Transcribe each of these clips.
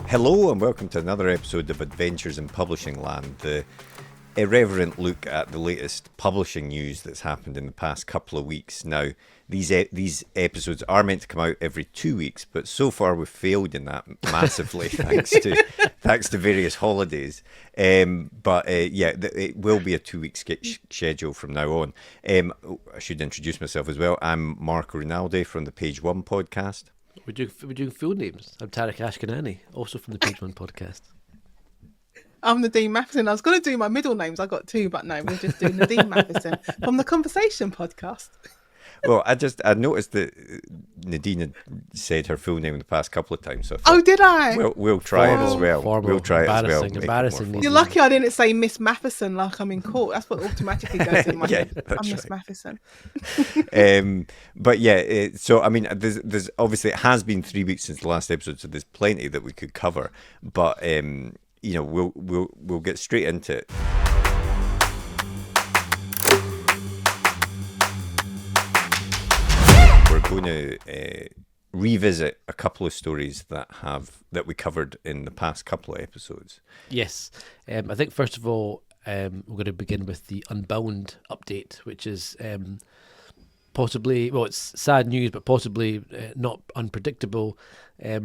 Hello and welcome to another episode of Adventures in Publishing Land, the irreverent look at the latest publishing news that's happened in the past couple of weeks. Now, these episodes are meant to come out every 2 weeks, but so far we've failed in that massively thanks to various holidays. It will be a 2 week schedule from now on. I should introduce myself as well. I'm Mark Rinaldi from the Page One podcast. We're doing full names. I'm Tarek Ashkenani, also from the Page One podcast. I'm Nadine Matheson. I was going to do my middle names. I got two, but no, we'll just do Nadine Matheson from the Conversation podcast. Well, I noticed that Nadine had said her full name in the past couple of times. So I thought, did I? We'll try it as well. We'll try it as well. Embarrassing. You're lucky I didn't say Miss Matheson like I'm in court. That's what automatically goes in my head. I'm Miss Matheson. So I mean, there's obviously it has been 3 weeks since the last episode, so there's plenty that we could cover. But we'll get straight into it. We're going to revisit a couple of stories that we covered in the past couple of episodes. Yes. I think first of all, we're going to begin with the Unbound update, which is possibly, well, it's sad news, but possibly not unpredictable. I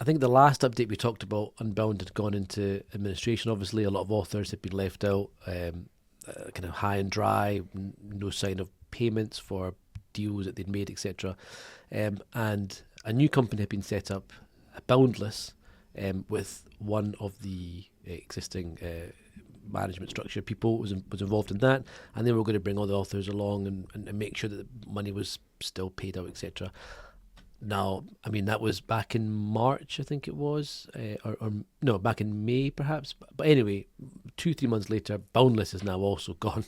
think the last update we talked about, Unbound had gone into administration. Obviously, a lot of authors had been left out, kind of high and dry, no sign of payments for deals that they'd made, etc. And a new company had been set up, Boundless, with one of the existing management structure people was involved in that, and they were going to bring all the authors along and make sure that the money was still paid out, etc. Now, I mean, that was back in March, I think it was, back in May perhaps. But anyway, 2-3 months later, Boundless is now also gone.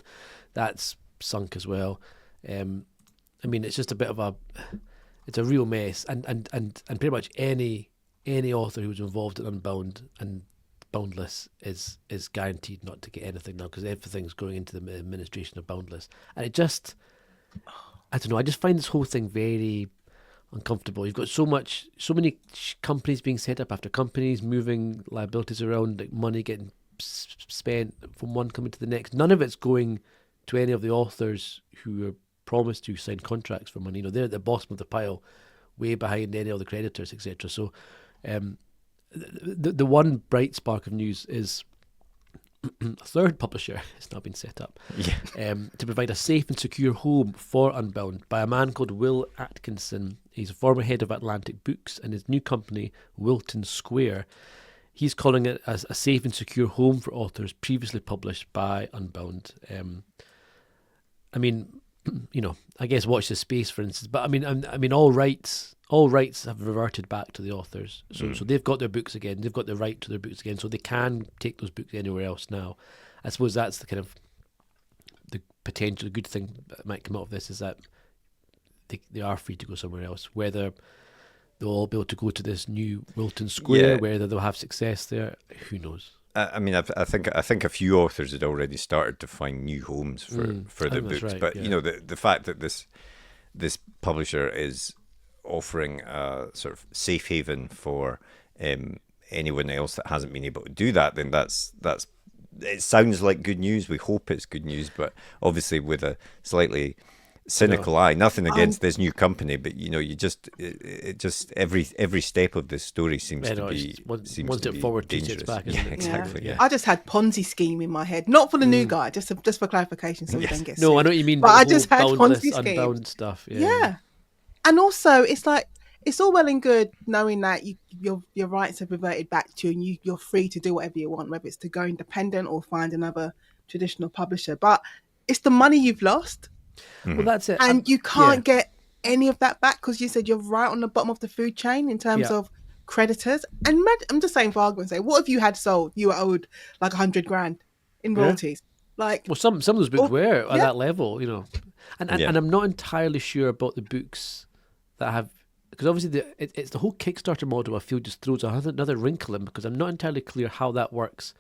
That's sunk as well. I mean, it's just a bit of it's a real mess, and pretty much any author who's involved in Unbound and Boundless is guaranteed not to get anything now, because everything's going into the administration of Boundless, and it just, I don't know, I just find this whole thing very uncomfortable. You've got so many companies being set up after companies, moving liabilities around, like money getting spent from one company to the next. None of it's going to any of the authors who are promised to sign contracts for money. You know, they're at the bottom of the pile, way behind any of the creditors, etc. So the one bright spark of news is a third publisher has now been set up to provide a safe and secure home for Unbound by a man called Will Atkinson. He's a former head of Atlantic Books, and his new company, Wilton Square, he's calling it as a safe and secure home for authors previously published by Unbound. I mean, you know, I guess watch this space, for instance. But I mean, all rights have reverted back to the authors. So they've got their books again. They've got the right to their books again. So they can take those books anywhere else now. I suppose that's the kind of the potential good thing that might come out of this, is that they are free to go somewhere else. Whether they'll all be able to go to this new Wilton Square, whether they'll have success there, who knows? I mean, I think a few authors had already started to find new homes for their books, right, but you know, the fact that this publisher is offering a sort of safe haven for anyone else that hasn't been able to do that, then that's it sounds like good news. We hope it's good news, but obviously with a slightly cynical eye. Nothing against this new company, but you know, it just every step of this story seems to be forward, dangerous. Back, Exactly. Yeah. I just had Ponzi scheme in my head, not for the new guy, just for clarification, so we don't get sued. No, I know what you mean. But I just had Ponzi scheme. Unbound stuff. Yeah, and also it's like, it's all well and good knowing that your rights have reverted back to you, and you're free to do whatever you want, whether it's to go independent or find another traditional publisher. But it's the money you've lost. Well, that's it. And you can't get any of that back, because you said you're right on the bottom of the food chain in terms of creditors. And I'm just saying, for argument's sake, what if you had sold, you were owed like 100 grand in royalties? Like, well, some of those books were at that level, you know. And I'm not entirely sure about the books that have, because obviously it's the whole Kickstarter model, I feel, just throws another wrinkle in, because I'm not entirely clear how that works.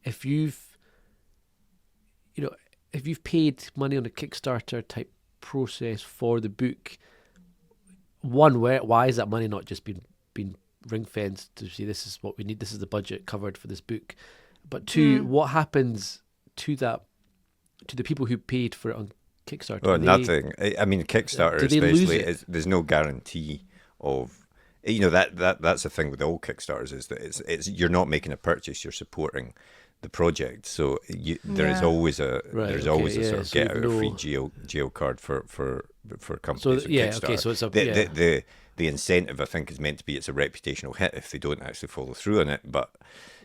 If you've paid money on a Kickstarter type process for the book, why is that money not just been ring fenced to see this is what we need, this is the budget covered for this book. But two, what happens to that, to the people who paid for it on Kickstarter? Well, nothing. I mean, Kickstarter do they lose especially, it? there's no guarantee of, that's the thing with all Kickstarters, is that it's you're not making a purchase, you're supporting the project. So there is always a sort of get out of free jail card for companies. So with Kickstarter. okay, so it's the incentive, I think, is meant to be it's a reputational hit if they don't actually follow through on it. But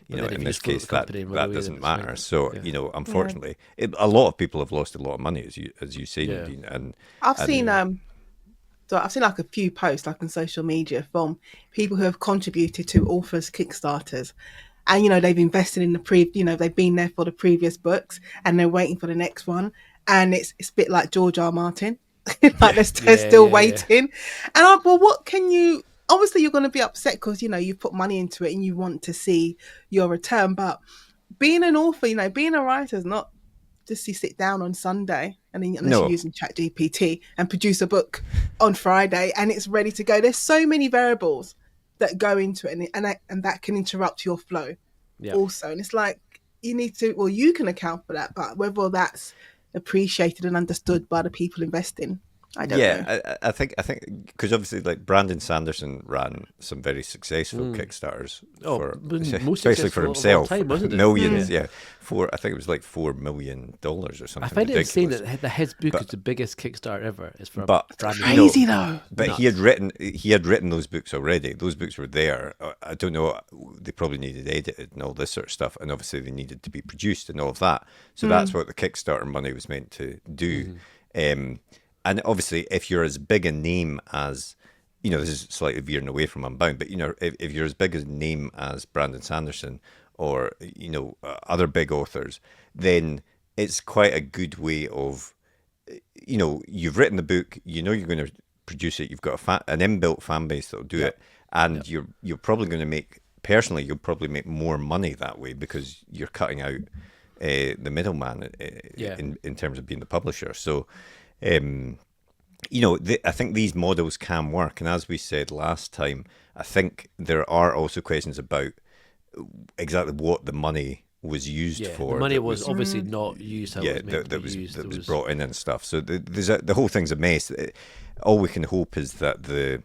in this case, that doesn't matter. So unfortunately, a lot of people have lost a lot of money, as you say, Nadine. And I've seen like a few posts like on social media from people who have contributed to authors' Kickstarters. And, they've invested in they've been there for the previous books and they're waiting for the next one. And it's a bit like George R. R. Martin. They're still waiting. And what can you, obviously you're going to be upset because, you've put money into it and you want to see your return. But being an author, being a writer is not just you sit down on Sunday and then unless you're using ChatGPT and produce a book on Friday and it's ready to go. There's so many variables that go into it and that can interrupt your flow also. And it's like you can account for that, but whether that's appreciated and understood by the people investing, I don't know. I think because obviously like Brandon Sanderson ran some very successful Kickstarters especially for himself, millions. I think it was like $4 million or something. I find ridiculous. it insane that his book is the biggest Kickstarter ever. Is for crazy though. But he had written those books already. Those books were there. I don't know. They probably needed edited and all this sort of stuff, and obviously they needed to be produced and all of that. So that's what the Kickstarter money was meant to do. And obviously, if you're as big a name as, this is slightly veering away from Unbound, but, if you're as big a name as Brandon Sanderson or, other big authors, then it's quite a good way of, you've written the book, you're going to produce it, you've got an inbuilt fan base that'll do it, and you're probably going to you'll probably make more money that way because you're cutting out the middleman in terms of being the publisher. So, I think these models can work, and as we said last time, I think there are also questions about exactly what the money was used for. The money was obviously not used how it was meant to be used. That was brought in and stuff. So the whole thing's a mess. All we can hope is that the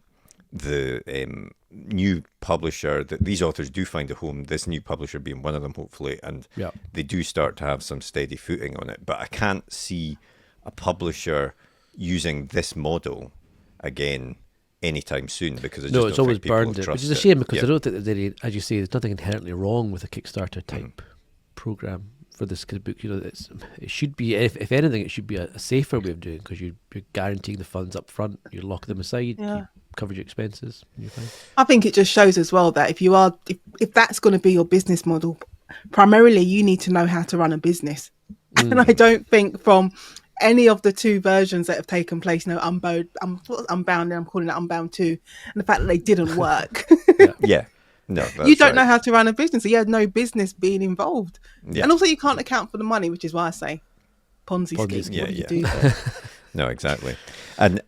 new publisher, that these authors do find a home, this new publisher being one of them, hopefully, and they do start to have some steady footing on it. But I can't see a publisher using this model again anytime soon because it's always burned it, which is a shame because I don't think that as you say, there's nothing inherently wrong with a Kickstarter type program for this kind of book. It should be, if anything, it should be a safer way of doing it because you're guaranteeing the funds up front, you lock them aside, you cover your expenses. You're fine. I think it just shows as well that if that's going to be your business model, primarily you need to know how to run a business. And I don't think from any of the two versions that have taken place, Unbound, and I'm calling it Unbound 2, and the fact that they didn't work. No, you don't know how to run a business, so you had no business being involved. And also you can't account for the money, which is why I say Ponzi scheme. What do you do there? No, exactly. And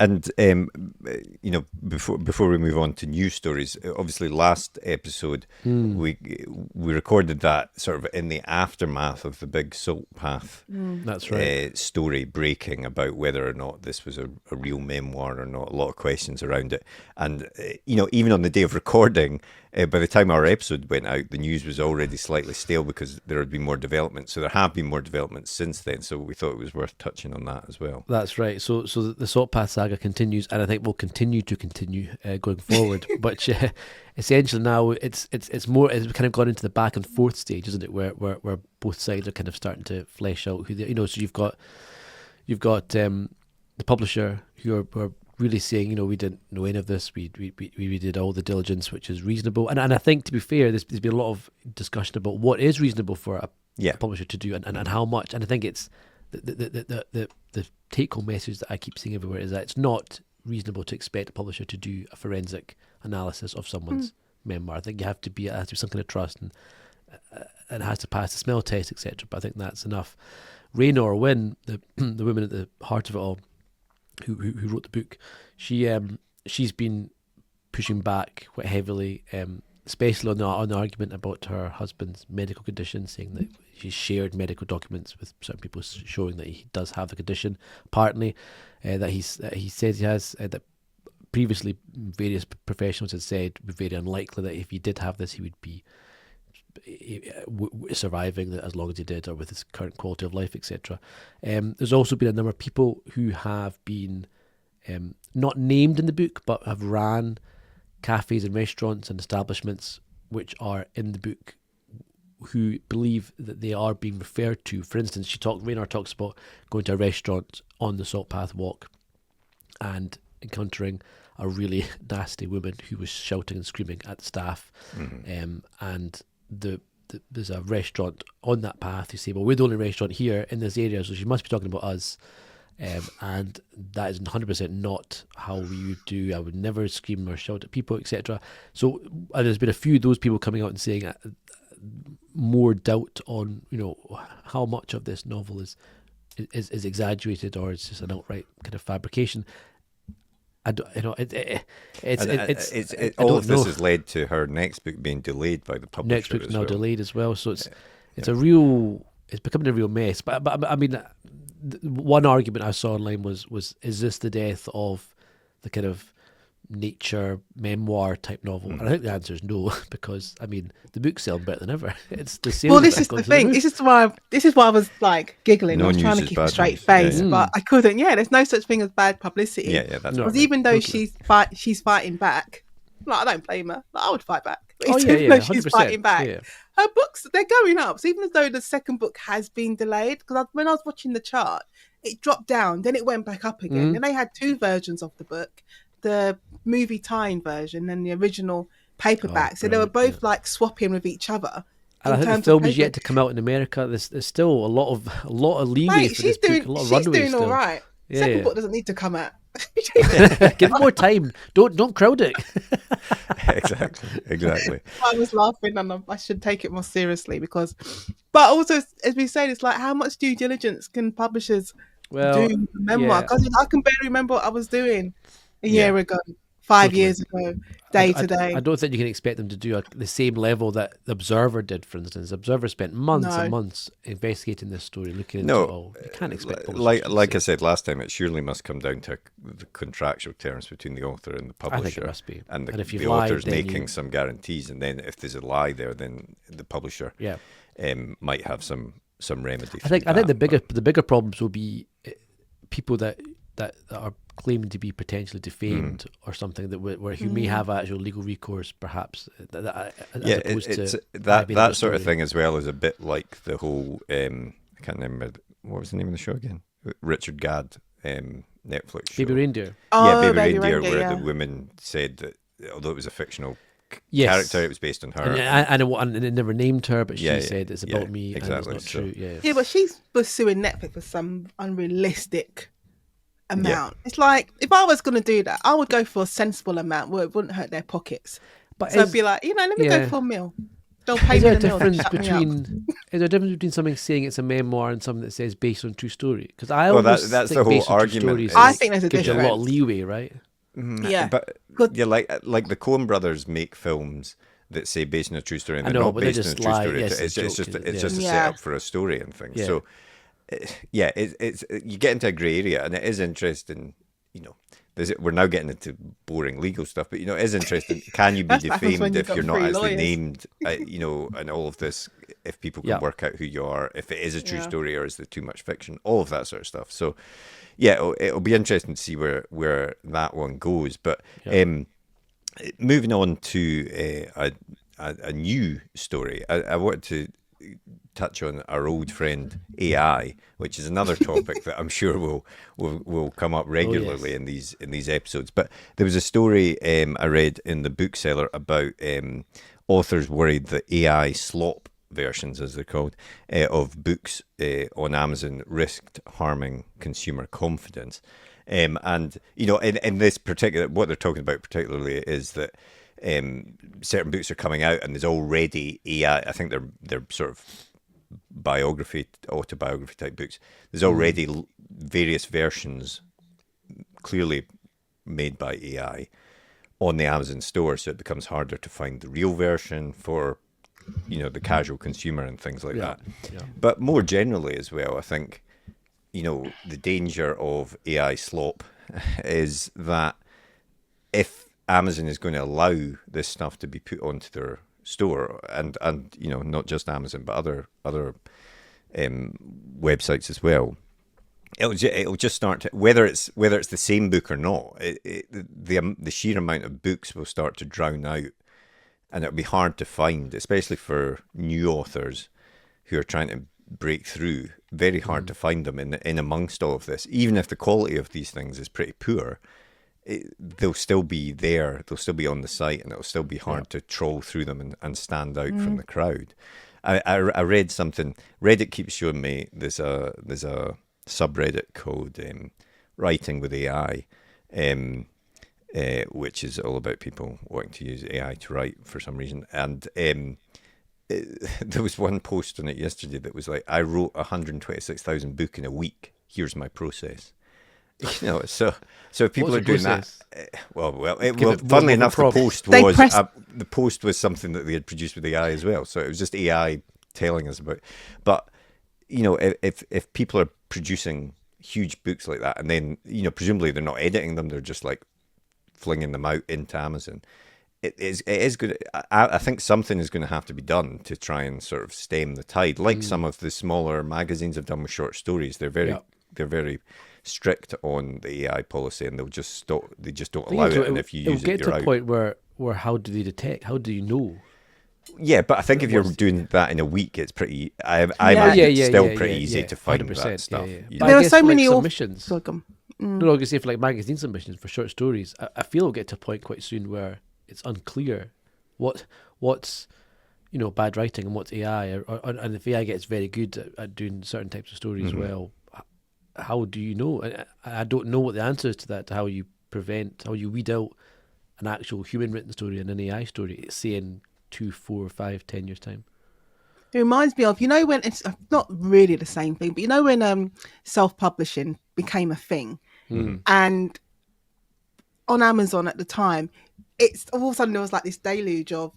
before we move on to news stories, obviously last episode we recorded that sort of in the aftermath of the big Salt Path that's right. Story breaking about whether or not this was a real memoir or not. A lot of questions around it. And, even on the day of recording, by the time our episode went out, the news was already slightly stale because there had been more developments. So there have been more developments since then. So we thought it was worth touching on that as well. That's right. So the Salt Path saga continues, and I think will continue going forward. But essentially now it's kind of gone into the back and forth stage, isn't it? Where both sides are kind of starting to flesh out who so you've got the publisher who are really saying, we didn't know any of this. We did all the diligence, which is reasonable. And I think, to be fair, there's been a lot of discussion about what is reasonable for a publisher to do and how much. And I think it's the take-home message that I keep seeing everywhere is that it's not reasonable to expect a publisher to do a forensic analysis of someone's memoir. I think it has to be some kind of trust and it has to pass the smell test, etc. But I think that's enough. Raynor Wynn, the woman at the heart of it all, who wrote the book, she's been pushing back quite heavily, especially on the argument about her husband's medical condition, saying that she shared medical documents with certain people showing that he does have the condition, apparently, that he says he has, that previously various professionals had said it would be very unlikely that if he did have this, he would be surviving as long as he did, or with his current quality of life, etc. There's also been a number of people who have been not named in the book, but have ran cafes and restaurants and establishments which are in the book, who believe that they are being referred to. For instance, Raynor talks about going to a restaurant on the Salt Path Walk and encountering a really nasty woman who was shouting and screaming at the staff, and there's a restaurant on that path. You say, well, we're the only restaurant here in this area, so she must be talking about us. And that is 100% not how we would do. I would never scream or shout at people, etc. So there's been a few of those people coming out and saying more doubt on, how much of this novel is exaggerated, or it's just an outright kind of fabrication. All of this has led to her next book being delayed by the publisher. Next book's now delayed as well, so it's becoming a real mess. But I mean, one argument I saw online was is this the death of the kind of nature memoir type novel? And I think the answer is no, because I mean the book's selling better than ever. It's the sales. Well, this is the thing. This is why I was like giggling. I was trying to keep a straight face, but I couldn't. Yeah, there's no such thing as bad publicity. Yeah, that's because even though she's fighting back, like I don't blame her. Like, I would fight back. Even though she's fighting back, her books, they're going up. So even as though the second book has been delayed, because when I was watching the chart, it dropped down, then it went back up again. Then they had two versions of the book, the movie tie-in version and the original paperback. So they were both like swapping with each other. And I think the film is yet to come out in America. There's still a lot of leeway for this book, a lot of runway doing still. All right. Second book doesn't need to come out. Give it more time. Don't crowd it. Exactly. I was laughing, and I should take it more seriously but also, as we said, it's like, how much due diligence can publishers do memoir? Because I can barely remember what I was doing a year ago, 5 years ago, day to day. I don't think you can expect them to do the same level that The Observer did, for instance. The Observer spent months and months investigating this story, looking into it all. You can't expect like I said last time, it surely must come down to the contractual terms between the author and the publisher. I think it must be. And if the author's making some guarantees, and then if there's a lie there, then the publisher might have some remedy. I think the bigger problems will be people that are claiming to be potentially defamed or something who may have actual legal recourse, perhaps. That sort of thing as well is a bit like the whole. I can't remember what was the name of the show again. Richard Gadd Netflix show. Baby Reindeer. Baby Reindeer, Reindeer, where the woman said that although it was a fictional character, it was based on her. And it never named her, but she said it's about me, exactly. and it's not true. Yeah, but she was suing Netflix for some unrealistic amount. It's like, if I was going to do that, I would go for a sensible amount where it wouldn't hurt their pockets. But so I'd be like, let me go for a meal. Don't pay me the meal. Is there a difference between something saying it's a memoir and something that says based on true story? Because I always that's think the whole based on argument. True stories I think there's a gives difference. you a lot of leeway, right? Yeah, but like the Coen brothers make films that say based on a true story, and they're not based on a true story. It's just a setup for a story and things. So. It's you get into a grey area, and it is interesting. We're now getting into boring legal stuff, but it is interesting. Can you be defamed if you're not actually named? And all of this, if people can work out who you are, if it is a true story or is there too much fiction, all of that sort of stuff. So, it'll be interesting to see where that one goes. But moving on to a new story, I wanted to touch on our old friend AI, which is another topic that I'm sure will come up regularly in these episodes. But there was a story I read in the Bookseller about authors worried that AI Slop versions, as they're called, of books on Amazon risked harming consumer confidence. And in this particular, what they're talking about particularly is that certain books are coming out and there's already AI. I think they're sort of autobiography type books. There's already various versions clearly made by AI on the Amazon store, so it becomes harder to find the real version for, the casual consumer and things like that. Yeah. But more generally as well, I think, the danger of AI slop is that if Amazon is going to allow this stuff to be put onto their store, and not just Amazon but other websites as well, it'll just start to, whether it's the same book or not, the sheer amount of books will start to drown out, and it'll be hard to find, especially for new authors who are trying to break through. Very hard to find them in amongst all of this. Even if the quality of these things is pretty poor, they'll still be there. They'll still be on the site, and it'll still be hard to troll through them and stand out from the crowd. I read something. Reddit keeps showing me there's a subreddit called Writing with AI, which is all about people wanting to use AI to write for some reason. And there was one post on it yesterday that was like, I wrote 126,000 book in a week. Here's my process. So if people are doing process? that, funnily enough, the post was something that they had produced with AI as well. So it was just AI telling us about. But if people are producing huge books like that, and then presumably they're not editing them, they're just like flinging them out into Amazon. It is good. I think something is going to have to be done to try and sort of stem the tide, like some of the smaller magazines have done with short stories. They're very strict on the AI policy, and they'll just stop. They just don't allow it. And if you use it, you're out. It'll get to a point where how do they detect? How do you know? Yeah, but I think if you're doing that in a week, it's pretty. I imagine it's still pretty easy to find that stuff. There are so many submissions. No, I can say for like magazine submissions for short stories, I feel it'll get to a point quite soon where it's unclear what's bad writing and what's AI, and if AI gets very good at doing certain types of stories well, how do you know? I don't know what the answer is to that. To how you weed out an actual human written story and an AI story, say in 2, 4, 5, 10 years time. It reminds me of, when it's not really the same thing, but when self-publishing became a thing, and on Amazon at the time, it's all of a sudden there was like this deluge of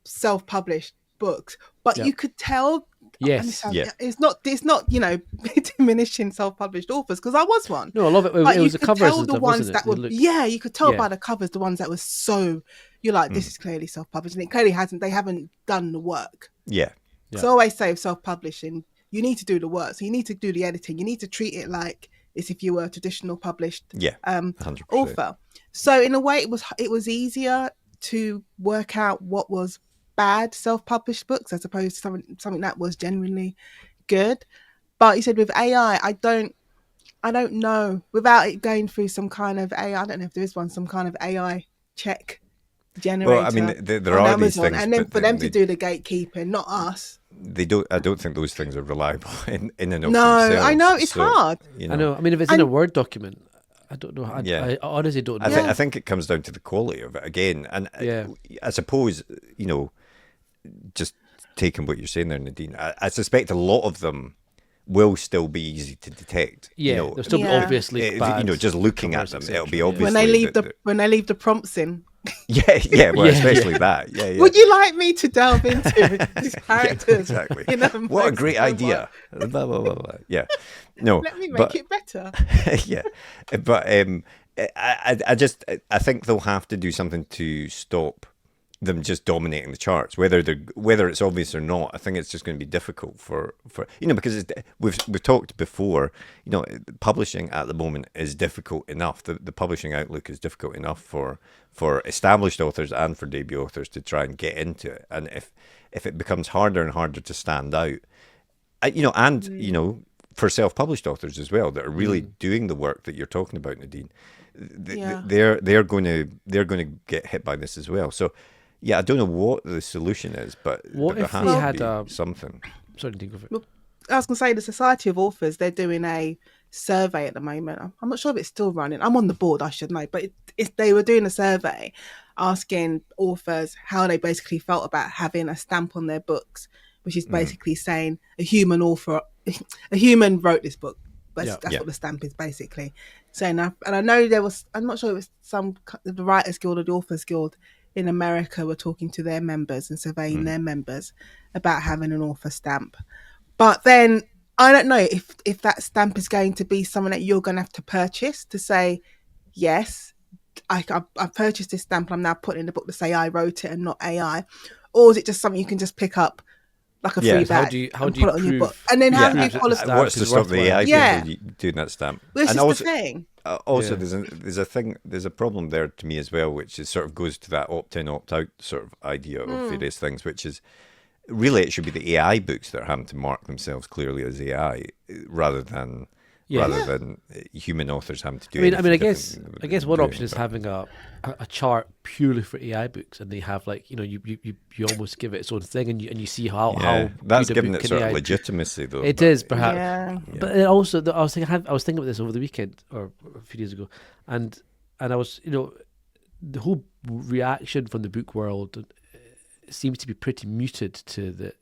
self-published books, but you could tell. Yes, it's not diminishing self-published authors, because I was one. No, I love it. It was the covers and stuff, wasn't it? You could tell by the covers the ones that were so. You're like, this is clearly self-published, and it clearly hasn't. They haven't done the work. Yeah. So I always say with self-publishing, you need to do the work. So you need to do the editing. You need to treat it like as if you were a traditional published 100%. author. So in a way, it was easier to work out what was bad self-published books as opposed to something that was genuinely good. But you said with AI, I don't know, without it going through some kind of AI. I don't know if there is one, some kind of AI check generator. Well, I mean, there are Amazon, these things, and then for them to do the gatekeeping, not us. They don't. I don't think those things are reliable in and of themselves. No, I know it's hard. I know. I mean, if it's in a Word document, I don't know. I honestly don't know. I think it comes down to the quality of it again, and I suppose just taking what you're saying there, Nadine, I suspect a lot of them will still be easy to detect. They'll still be obviously bad. Just looking at them, it'll be obvious when they leave the prompts in. Especially that. Yeah. Would you like me to delve into these characters? Exactly. What a great idea. Blah, blah, blah, blah. Yeah. No. Let me make it better. Yeah. But I think they'll have to do something to stop them just dominating the charts, whether it's obvious or not. I think it's just going to be difficult for because we've talked before. Publishing at the moment is difficult enough. The publishing outlook is difficult enough for established authors and for debut authors to try and get into it. And if it becomes harder and harder to stand out, for self-published authors as well that are really doing the work that you're talking about, Nadine, they're going to get hit by this as well. So. Yeah, I don't know what the solution is, but what if there we has had to be something? Sorry to think of it. Well, I was going to say the Society of Authors, they're doing a survey at the moment. I'm not sure if it's still running. I'm on the board, I should know, but they were doing a survey asking authors how they basically felt about having a stamp on their books, which is basically saying a human wrote this book. That's what the stamp is basically. saying, and I know there was, I'm not sure it was the Writers Guild or the Authors Guild in America were talking to their members and surveying their members about having an author stamp. But then I don't know if that stamp is going to be something that you're going to have to purchase to say, yes, I purchased this stamp. I'm now putting in the book to say I wrote it and not AI. Or is it just something you can just pick up like a free badge how and do you put it on your prove? book? And then how do you qualify? What's to stop the AI people doing that stamp? This and is also, the thing. Also, there's a problem there to me as well, which is sort of goes to that opt-in, opt-out sort of idea of various things, which is really it should be the AI books that are having to mark themselves clearly as AI rather than human authors having to do. I mean, I guess one option is having a chart purely for AI books, and they have like you almost give it its own thing, and you see how that's good a giving book it can sort AI of do. legitimacy though. It is perhaps, Yeah. but it also I was thinking about this over the weekend or a few days ago, and I was the whole reaction from the book world seems to be pretty muted to the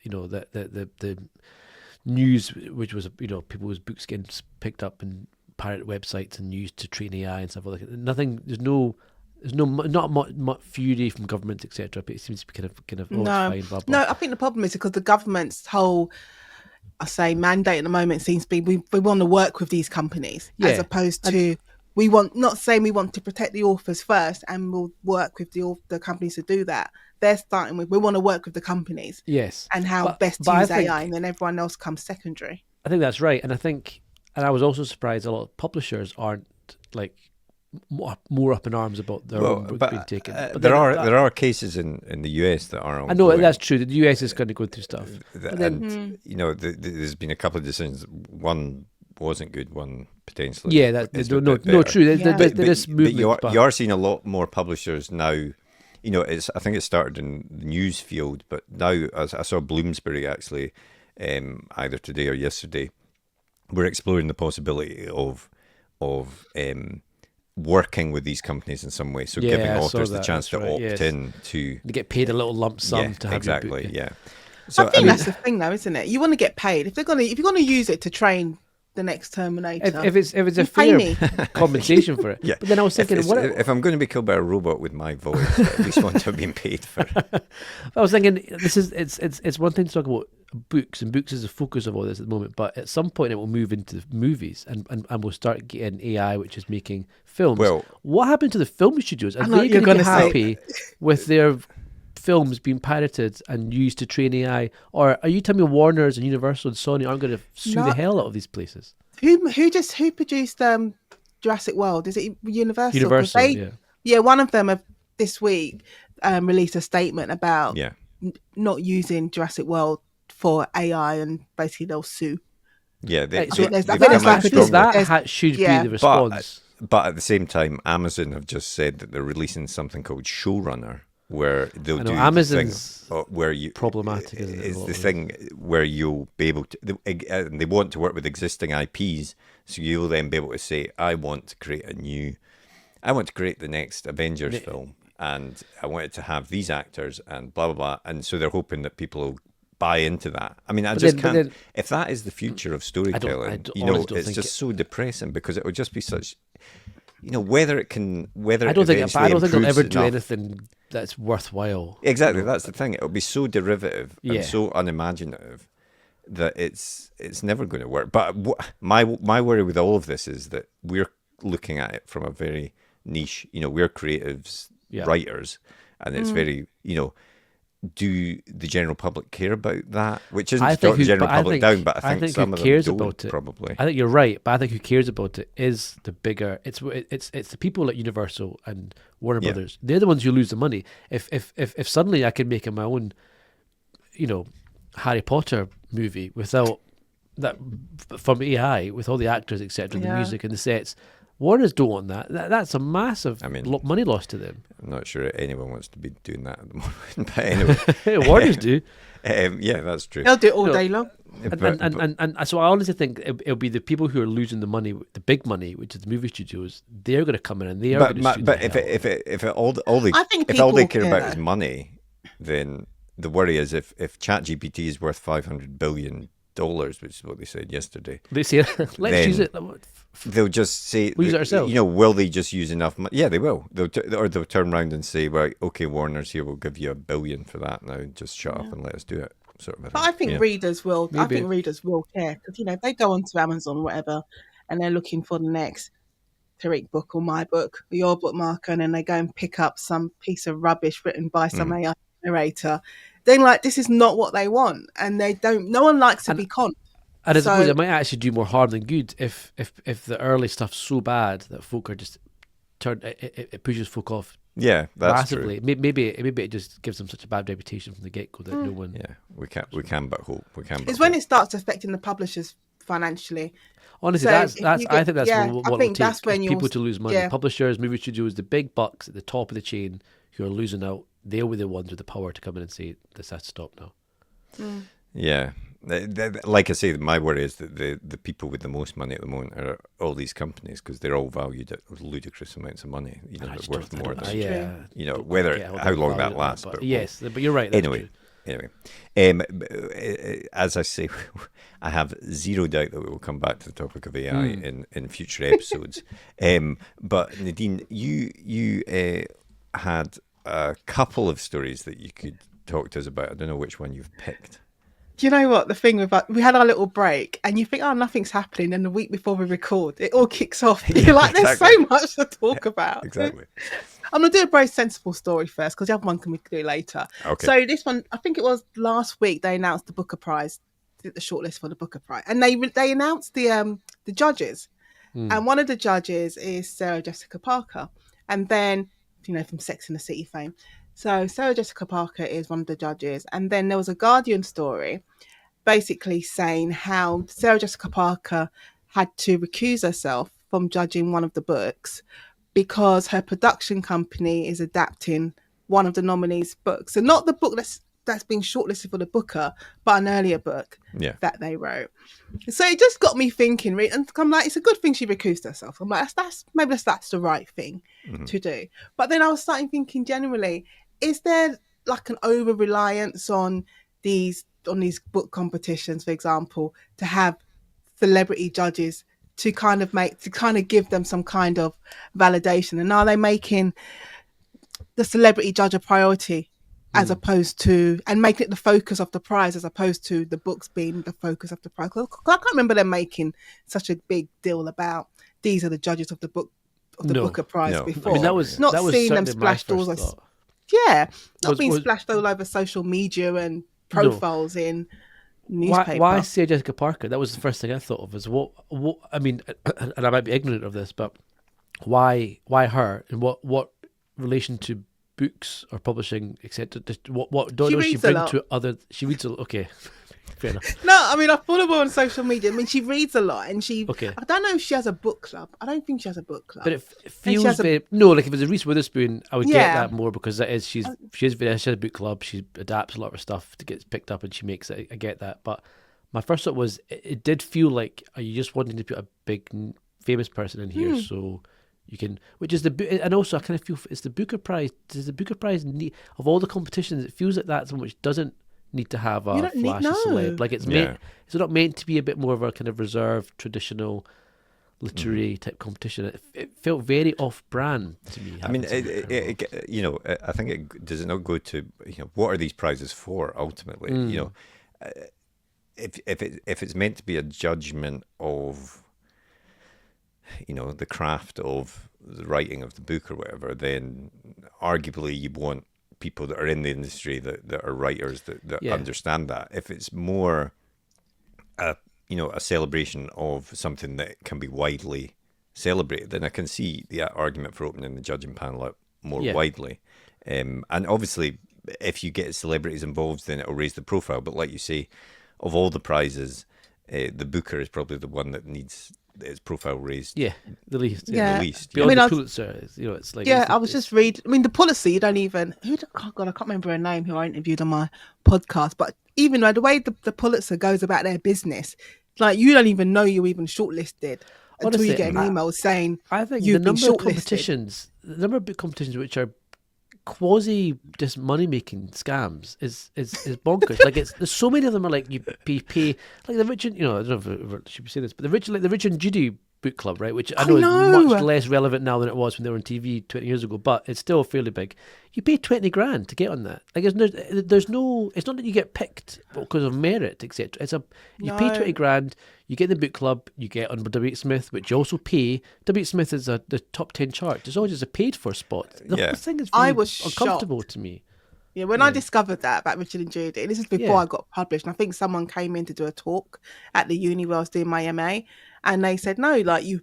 news, which was people's books getting picked up and pirate websites and used to train AI and stuff like that. Nothing. There's not much fury from governments, etc. But it seems to be kind of No, fine, blah, blah. no. I think the problem is because the government's whole, mandate at the moment seems to be we want to work with these companies as opposed to we want, not saying we want to protect the authors first and we'll work with the companies to do that. They're starting with we want to work with the companies, yes, and how best to use AI, and then everyone else comes secondary. I think that's right, and I was also surprised a lot of publishers aren't like more up in arms about their own books being taken. But there are cases in the US that are ongoing. I know that's true. The US is going to go through stuff. And there's been a couple of decisions. One wasn't good. One potentially. Yeah, true. There is movement. But you are seeing a lot more publishers now. I think it started in the news field, but now as I saw Bloomsbury actually, either today or yesterday, we're exploring the possibility of working with these companies in some way. So giving authors the chance to opt in to... They get paid a little lump sum to have exactly, your book. Yeah. So, I think that's the thing though, isn't it? You want to get paid. If you're going to use it to train the next Terminator. If it's a fair compensation for it. Yeah. But then I was thinking, if I'm going to be killed by a robot with my voice, I at least want to have been paid for it. I was thinking, it's one thing to talk about books, and books is the focus of all this at the moment. But at some point, it will move into movies, and we'll start getting AI, which is making films. Well, what happened to the film studios? Are they going to be happy with their films being pirated and used to train AI, or are you telling me Warner's and Universal and Sony aren't going to sue the hell out of these places? Who produced Jurassic World? Is it Universal? Universal, yeah. One of them have this week released a statement about not using Jurassic World for AI, and basically they'll sue. Yeah, should be the response. But at the same time, Amazon have just said that they're releasing something called Showrunner, where they'll do Amazon's the thing where you problematic. Isn't it? Is the thing where you'll be able to. They want to work with existing IPs, so you'll then be able to say, I want to create the next Avengers film, and I want it to have these actors and blah blah blah, and so they're hoping that people will buy into that. I mean, can't. If that is the future of storytelling, it's just so depressing because it would just be such. Whether it can, I don't think they'll ever do anything that's worthwhile. Exactly, that's the thing. It'll be so derivative and so unimaginative that it's never going to work. But my worry with all of this is that we're looking at it from a very niche. We're creatives, writers, and it's very do the general public care about that? Which isn't to talk the general public down, but I think some of them don't, about it. Probably. I think you're right, but I think who cares about it is the bigger. It's the people at Universal and Warner Brothers. They're the ones who lose the money. If suddenly I could make my own, Harry Potter movie without that from AI with all the actors, etc., the music and the sets. Warners don't want that. That's a massive money loss to them. I'm not sure anyone wants to be doing that at the moment. But anyway. Warners do. Yeah, that's true. They'll do it all day long. And so I honestly think it'll be the people who are losing the money, the big money, which is the movie studios. They're going to come in and they are going to sue But if all they care about is money, then the worry is if ChatGPT is worth $500 billion which is what they said yesterday. They say, let's use it. They'll just say, We'll use it ourselves. will they just use enough money? Yeah, they will. Or they'll turn around and say, right, okay, Warner's here, we'll give you $1 billion for that now. Just shut up and let us do it. Sort of a But thing. I think readers will. Maybe. I think readers will care because if they go onto Amazon or whatever, and they're looking for the next Tariq book or my book or your bookmarker, and then they go and pick up some piece of rubbish written by some AI narrator, then this is not what they want, and they don't. No one likes to be conned. And I suppose it might actually do more harm than good if the early stuff's so bad that folk are just it pushes folk off. Yeah, that's massively. true. Maybe it just gives them such a bad reputation from the get go that no one. Yeah, we can but hope. It's when it starts affecting the publishers financially. Honestly, So I think that's what I think it'll that's take when people to lose money. yeah. Publishers, movie studios, the big bucks at the top of the chain who are losing out. They'll be the ones with the power to come in and say this has to stop now. Yeah. Like I say, my worry is that the people with the most money at the moment are all these companies because they're all valued at ludicrous amounts of money. They're worth more than how long that lasts. But yes, but you're right. Anyway, as I say, I have zero doubt that we will come back to the topic of AI in future episodes. But Nadine, you had a couple of stories that you could talk to us about. I don't know which one you've picked. Do you know what the thing with we had our little break, and you think, oh, nothing's happening, and the week before we record, it all kicks off. You're like, there's so much to talk about. Exactly. I'm gonna do a very sensible story first because the other one we can do later. Okay. So this one, I think it was last week, they announced the Booker Prize, the shortlist for the Booker Prize, and they announced the judges, and one of the judges is Sarah Jessica Parker, and then from Sex and the City fame. So Sarah Jessica Parker is one of the judges. And then there was a Guardian story basically saying how Sarah Jessica Parker had to recuse herself from judging one of the books because her production company is adapting one of the nominees' books. And not the book that's been shortlisted for the Booker, but an earlier book that they wrote. So it just got me thinking, and I'm like, it's a good thing she recused herself. I'm like, maybe that's the right thing to do. But then I was starting thinking generally, is there an over reliance on these book competitions, for example, to have celebrity judges to kind of give them some kind of validation? And are they making the celebrity judge a priority as opposed to, and making it the focus of the prize as opposed to the books being the focus of the prize? I can't remember them making such a big deal about these are the judges of the book of the Booker Prize before. I mean, that was seeing them splashed all over. Yeah, being splashed all over social media and profiles in newspaper. Why Sarah Jessica Parker? That was the first thing I thought of. Is what I mean, and I might be ignorant of this, but why her? And what relation to books or publishing, etc.? What does she bring to other? She reads a lot. Okay. Fair enough. No, I mean, I follow her on social media. I mean, she reads a lot, and I don't know if she has a book club. I don't think she has a book club. But it feels very... No, like if it was a Reese Witherspoon, I would get that more because that is she has a book club. She adapts a lot of her stuff to get picked up, and she makes it. I get that. But my first thought was it did feel like, are you just wanting to put a big famous person in here so you can, which is and also I kind of feel it's the Booker Prize. Does the Booker Prize need, of all the competitions, it feels like that's one which doesn't need to have a flashy celeb. Like it's not meant to be a bit more of a kind of reserved, traditional literary type competition. It felt very off-brand to me. I mean, I think does it not go to what are these prizes for ultimately? If it's meant to be a judgment of the craft of the writing of the book or whatever, then arguably you want people that are in the industry that are writers that understand that. If it's more a celebration of something that can be widely celebrated, then I can see the argument for opening the judging panel up more widely. And obviously if you get celebrities involved, then it'll raise the profile. But like you say, of all the prizes, the Booker is probably the one that needs its profile raised. The least. The least. Beyond the Pulitzer, it's like... I was just reading... I mean, the Pulitzer, you don't even... I can't remember her name, who I interviewed on my podcast, but even the way the Pulitzer goes about their business, like, you don't even know you're even shortlisted until you get an email saying I think you've the number been of competitions, the number of book competitions which are quasi just money making scams is bonkers. Like there's so many of them are like you pay like the Richard, I don't know if I should say this, but the Richard Judy book club, right, which I know is much less relevant now than it was when they were on TV 20 years ago, but it's still fairly big. You pay 20 grand to get on that. Like there's no, it's not that you get picked because of merit, etc. You pay 20 grand, you get the book club, you get on W. H. Smith, which you also pay. W. H. Smith is the top 10 chart. It's always just a paid for spot. The whole thing is really uncomfortable to me. Yeah, when I discovered that about Richard and Judy, and this is before I got published, and I think someone came in to do a talk at the uni where I was doing my MA, and they said, no, like you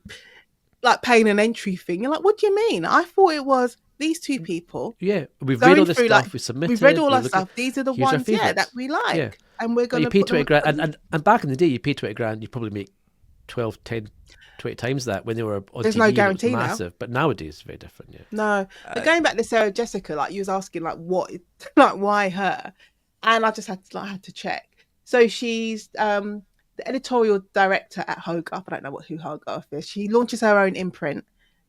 like paying an entry fee. You're like, what do you mean? I thought it was these two people. Yeah, we've read all this stuff, like, we submitted. We've read all our stuff. These are the ones, that we like. Yeah. And we're going to pay 20 grand. And back in the day, you pay 20 grand, you probably make 12, 10, 20 times that when they were on There's TV. No guarantee massive, now. But nowadays it's very different. Yeah. No, but going back to Sarah Jessica, like you was asking, like what, like why her, and I just had to check. So she's the editorial director at Hogarth. I don't know who Hogarth is. She launches her own imprint,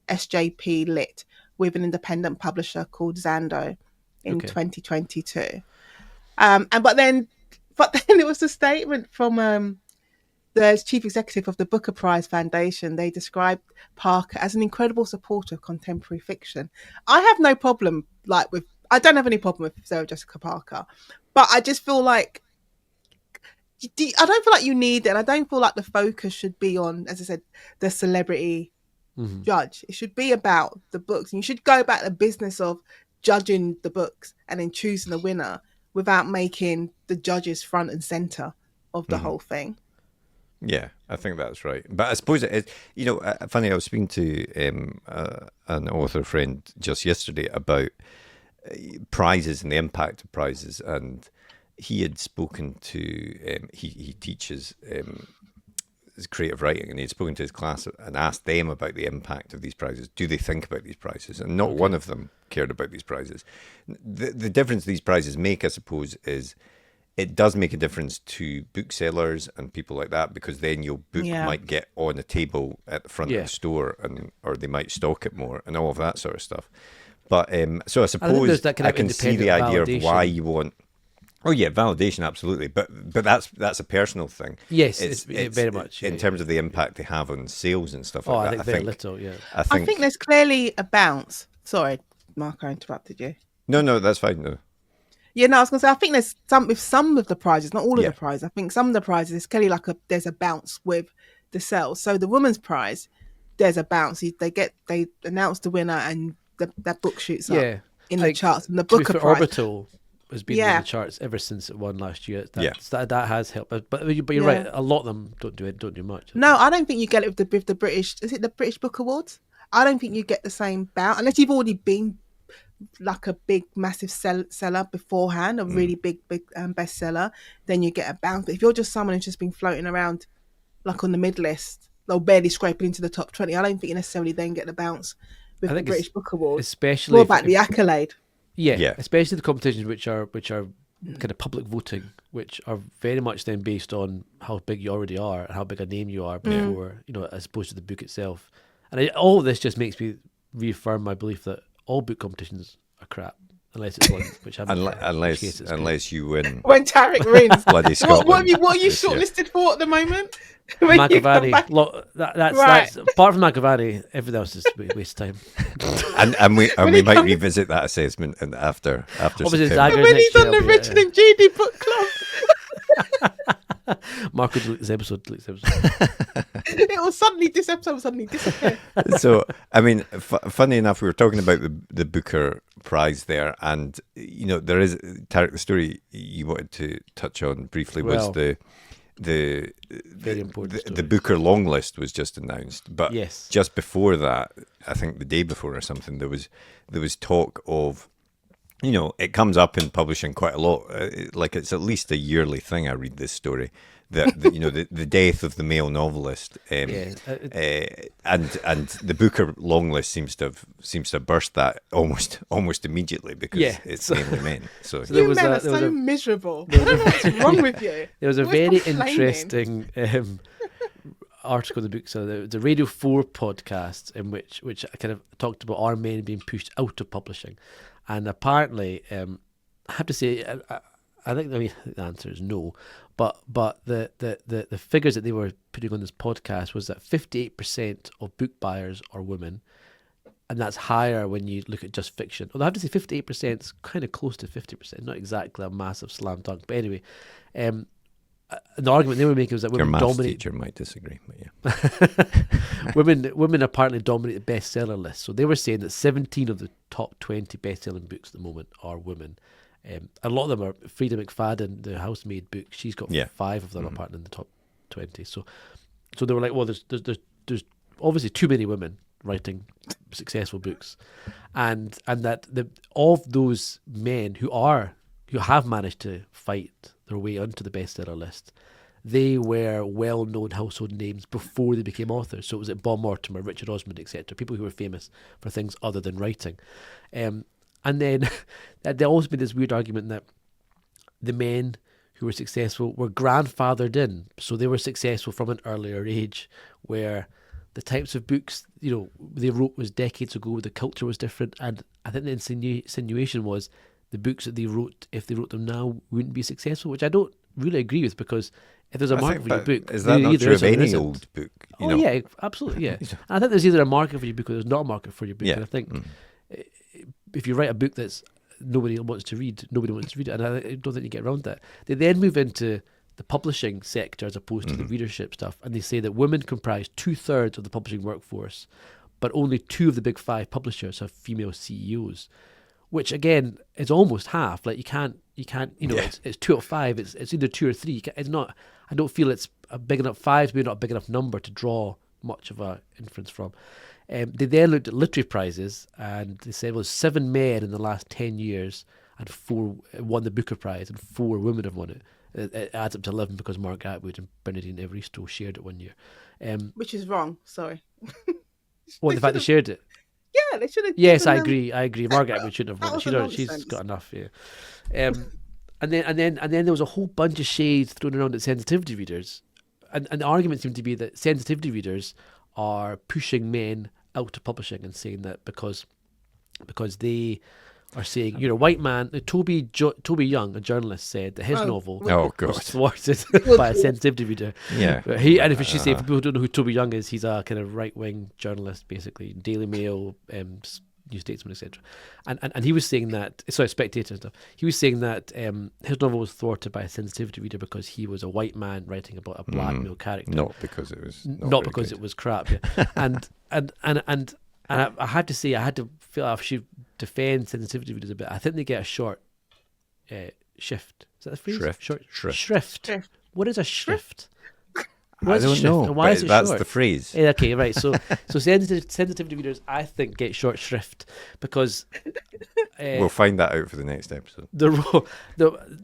SJP Lit, with an independent publisher called Zando in 2022. But then it was a statement from the chief executive of the Booker Prize Foundation. They described Parker as an incredible supporter of contemporary fiction. I have no problem I don't have any problem with Sarah Jessica Parker, but I just feel like I don't feel like you need it, and I don't feel like the focus should be on, as I said, the celebrity judge. It should be about the books, and you should go back to the business of judging the books and then choosing the winner without making the judges front and center of the whole thing. Yeah, I think that's right. But I suppose it is, funny, I was speaking to an author friend just yesterday about prizes and the impact of prizes, and he had spoken to, he teaches creative writing, and he had spoken to his class and asked them about the impact of these prizes. Do they think about these prizes? And not one of them cared about these prizes. The difference these prizes make, I suppose, is it does make a difference to booksellers and people like that, because then your book might get on a table at the front of the store, or they might stock it more and all of that sort of stuff. But so I suppose I can see the idea of why you want. Oh yeah, validation, absolutely. But that's a personal thing. Yes, it's very much in terms of the impact they have on sales and stuff like that. I think very little. Yeah, I think there's clearly a bounce. Sorry, Mark, I interrupted you. No, that's fine. No. Yeah, no, I was going to say, I think there's some of the prizes, not all of the prizes. I think some of the prizes, there's clearly there's a bounce with the sales. So the women's prize, there's a bounce. They announce the winner, and that book shoots up in the charts. And the Booker Prize. Orbital has been in the charts ever since it won last year. That has helped. But you're right, a lot of them don't do much. No, I don't think you get it with the British. Is it the British Book Awards? I don't think you get the same bounce unless you've already been like a big massive seller beforehand, a really big bestseller, then you get a bounce. But if you're just someone who's just been floating around like on the mid list or barely scraping into the top 20, I don't think you necessarily then get the bounce with the British Book Awards. Especially more about the accolade. Yeah, especially the competitions which are kind of public voting, which are very much then based on how big you already are and how big a name you are before, as opposed to the book itself. And all of this just makes me reaffirm my belief that all book competitions are crap, unless it's one which I'm unless you win. When Tarek wins, bloody Scotland. What are you shortlisted for at the moment? Magavani. That's apart from Magavani, everything else is waste time. and we might revisit that assessment after Obviously, September. When he's on the Richard and Judy book club. Mark would delete this episode. It will suddenly, this episode will suddenly disappear. So, I mean, funny enough, we were talking about the Booker Prize there, and there is, Tarek, the story you wanted to touch on briefly was the very important story. The Booker long list was just announced, but just before that, I think the day before or something, there was talk of. It comes up in publishing quite a lot. Like it's at least a yearly thing. I read this story that the death of the male novelist, and the Booker long list seems to have burst that almost immediatally because it's mainly men. So you men are so miserable. I don't know what's wrong with you. There was a very interesting article in the book, so the Radio 4 podcast, in which I kind of talked about our men being pushed out of publishing. And apparently, I have to say, I think the answer is no. But the figures that they were putting on this podcast was that 58% of book buyers are women, and that's higher when you look at just fiction. Although I have to say 58% is kind of close to 50%, not exactly a massive slam dunk. But anyway, the argument they were making was that Your women maths dominate. teacher might disagree, but yeah. Women apparently dominate the bestseller list. So they were saying that 17 of the top 20 best-selling books at the moment are women. A lot of them are Frida McFadden, the housemaid book. She's got 5 of them apparently in the top 20. So they were like, well, there's obviously too many women writing successful books, and that of those men who have managed to fight their way onto the bestseller list, they were well-known household names before they became authors. So it was like Bob Mortimer, Richard Osman, etc. People who were famous for things other than writing. And then there also been this weird argument that the men who were successful were grandfathered in. So they were successful from an earlier age, where the types of books, they wrote was decades ago, the culture was different. And I think the insinuation was the books that they wrote, if they wrote them now, wouldn't be successful, which I don't really agree with, because if there's a market for your book, is that not true of any old book? Yeah, absolutely, yeah. And I think there's either a market for your book or there's not a market for your book. Yeah. And I think if you write a book that's nobody wants to read it, and I don't think you get around that. They then move into the publishing sector as opposed to the readership stuff, and they say that women comprise 2/3 of the publishing workforce, but only 2 of the big 5 publishers have female CEOs, which again is almost half. Like you can't, it's 2 out of 5. It's either 2 or 3. It's not. I don't feel it's a big enough. 5 is maybe not a big enough number to draw much of a inference from. They then looked at literary prizes, and they said, well, 7 men in the last 10 years and 4 won the Booker Prize, and 4 women have won it. It adds up to 11 because Mark Atwood and Bernadine Evaristo shared it one year. Which is wrong. Sorry. The fact they shared it. Yeah, they should have. Yes, I agree. Margaret Atwood shouldn't have won it. She's nonsense. got enough. Yeah. And then there was a whole bunch of shades thrown around at sensitivity readers, and the argument seemed to be that sensitivity readers are pushing men out of publishing and saying that because they are saying, you're a white man. Toby Young, a journalist, said that his novel was thwarted by a sensitivity reader. Yeah. And if she say, for people who don't know who Toby Young is, he's a kind of right-wing journalist, basically, Daily Mail, New Statesman, etc. And he was saying that, Spectator and stuff. He was saying that his novel was thwarted by a sensitivity reader because he was a white man writing about a black male character, not because it was it was crap. Yeah. and I had to say, I had to feel I should defend sensitivity readers a bit. I think they get a short shift. Is that the phrase? Shrift. What is a shrift? I don't know. Why is it that's short? The phrase. Yeah, okay, right. So sensitivity readers, I think, get short shrift because we'll find that out for the next episode. The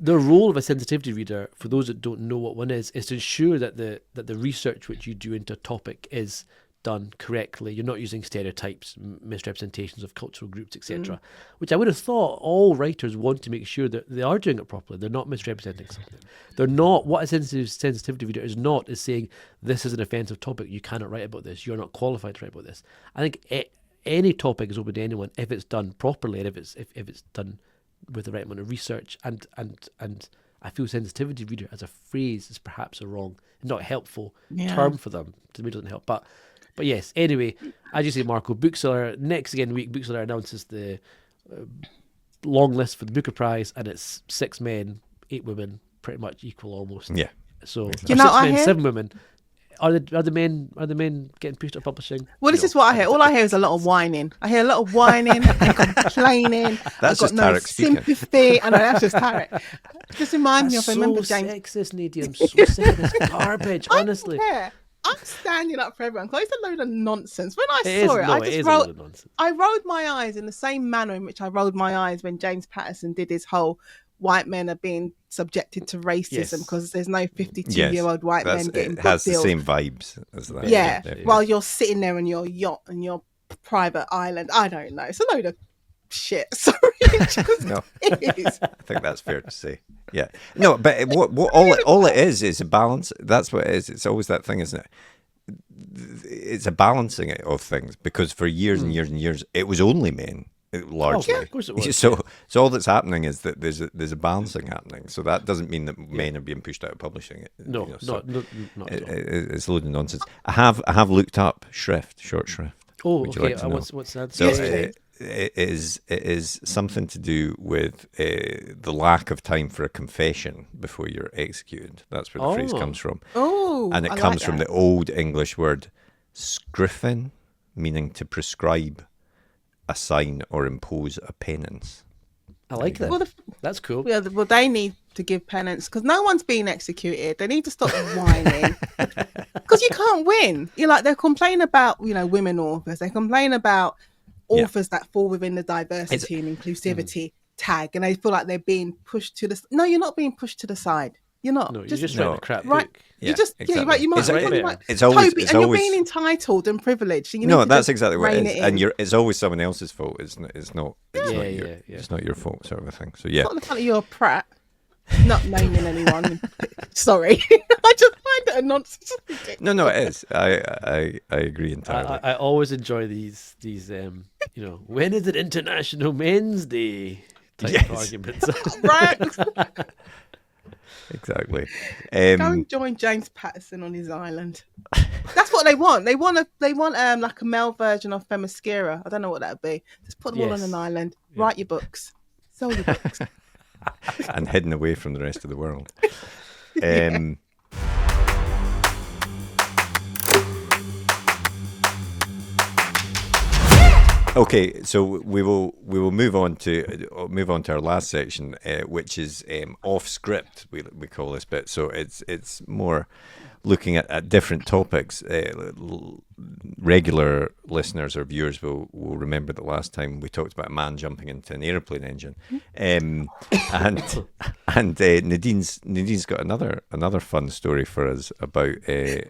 role of a sensitivity reader, for those that don't know what one is to ensure that the research which you do into a topic is done correctly. You're not using stereotypes, misrepresentations of cultural groups, etc. Which I would have thought all writers want to make sure that they are doing it properly. They're not misrepresenting something. They're not. What a sensitivity reader is not is saying this is an offensive topic. You cannot write about this. You're not qualified to write about this. I think any topic is open to anyone if it's done properly and if it's done with the right amount of research. And I feel sensitivity reader as a phrase is perhaps a wrong, not helpful term for them. To me, it doesn't help, But yes, anyway, as you say, Marco, Bookseller, next week, Bookseller announces the long list for the Booker Prize, and it's 6 men, 8 women, pretty much equal almost. Yeah. So, you know, 6 men, 7 women. Are the men getting pushed out of publishing? Well, this is what I hear. All I hear is a lot of whining. I hear a lot of whining and complaining. That's I've got just no Tarek speaking. sympathy. I know, that's just Tarek. Just reminds me of, so remember James. Sexist, Nadine. I'm so sick of this garbage, honestly. I'm standing up for everyone because it's a load of nonsense. When I It saw is, it, no, I it just is a load of nonsense. I rolled my eyes in the same manner in which I rolled my eyes when James Patterson did his whole white men are being subjected to racism because there's no 52-year-old white men getting book has deals. the same vibes as that. Yeah, while you're sitting there on your yacht and your private island. I don't know. It's a load of shit. Sorry, it is. I think that's fair to say. Yeah. No, but what all it is a balance. That's what it is. It's always that thing, isn't it? It's a balancing of things, because for years and years and years it was only men largely. of course it was. So all that's happening is that there's a balancing happening. So that doesn't mean that men are being pushed out of publishing it. No, so not at all. it's a load of nonsense. I have looked up short shrift. Oh, Would you okay. like to know? What's that? So Yes, it is something to do with the lack of time for a confession before you're executed. That's where the phrase comes from. Oh, And it I comes like from that. the Old English word scriffin, meaning to prescribe, assign, or impose a penance. I like that. Well, That's cool. Yeah, well, they need to give penance because no one's being executed. They need to stop whining because you can't win. You're like, they complain about, women authors. They complain about authors that fall within the diversity and inclusivity tag, and they feel like they're being pushed to the. No, you're not being pushed to the side. You're not. No, you're just writing a crap right. book. You just exactly. you might It's- you might- it's always- Toby, it's and always- you're being entitled and privileged. And you No, need to that's just exactly what rein it is, in. and it's always someone else's fault. It's not. It's not Yeah, your. yeah. It's not your fault, sort of a thing. So yeah. It's not the fact that you're a prat. Not naming anyone. Sorry, I just find it a nonsense. No, it is. I agree entirely. I always enjoy these when is it International Men's Day type Yes. arguments. Right. Exactly. Go and join James Patterson on his island. That's what they want. They want like a male version of Themyscira. I don't know what that would be. Just put them all on Yes. an island. Yeah. Write your books. Sell your books. And hidden away from the rest of the world. Okay, so we will move on to our last section, which is off script. We call this bit. So it's more looking at different topics. Regular listeners or viewers will remember the last time we talked about a man jumping into an airplane engine, and Nadine's got another fun story for us about a